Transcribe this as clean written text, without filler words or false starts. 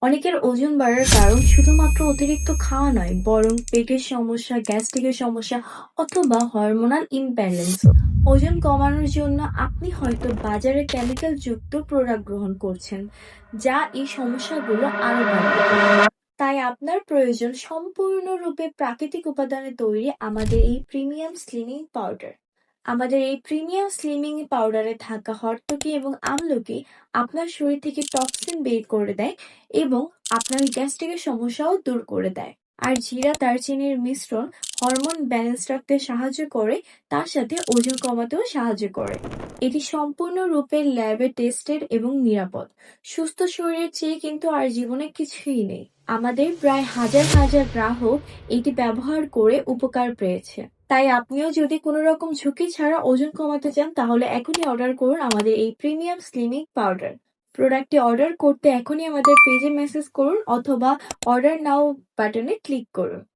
অনেকের ওজন বাড়ার কারণ শুধুমাত্র অতিরিক্ত খাওয়া নয়, বরং পেটের সমস্যা, গ্যাস্ট্রিকের সমস্যা অথবা হরমোনাল ইমব্যালেন্সও। ওজন কমানোর জন্য আপনি হয়তো বাজারে কেমিক্যাল যুক্ত প্রোডাক্ট গ্রহণ করছেন, যা এই সমস্যাগুলো আরো বাড়িয়ে তোলে। তাই আপনার প্রয়োজন সম্পূর্ণরূপে প্রাকৃতিক উপাদানে তৈরি আমাদের এই প্রিমিয়াম স্লিমিং পাউডার। আমাদের এই প্রিমিয়াম স্লিমিং পাউডারে থাকা হরতকি এবং আমলকি আপনার শরীর থেকে টক্সিন বের করে দেয় এবং আপনার গ্যাস্ট্রিকের সমস্যাও দূর করে দেয়। আর জিরা দারচিনির মিশ্রণ হরমোন ব্যালেন্স রাখতে সাহায্য করে, তার সাথে ওজন কমাতেও সাহায্য করে। এটি সম্পূর্ণরূপে ল্যাবে টেস্টেড এবং নিরাপদ। সুস্থ শরীরের চেয়ে কিন্তু আর জীবনে কিছুই নেই। আমাদের প্রায় হাজার হাজার গ্রাহক এটি ব্যবহার করে উপকার পেয়েছে। তাই আপনিও যদি কোনো রকম ঝুঁকি ছাড়া ওজন কমাতে চান, তাহলে এখনই অর্ডার করুন আমাদের এই প্রিমিয়াম স্লিমিং পাউডার। প্রোডাক্টটি অর্ডার করতে এখনই আমাদের পেজে মেসেজ করুন অথবা অর্ডার নাও বাটনে ক্লিক করুন।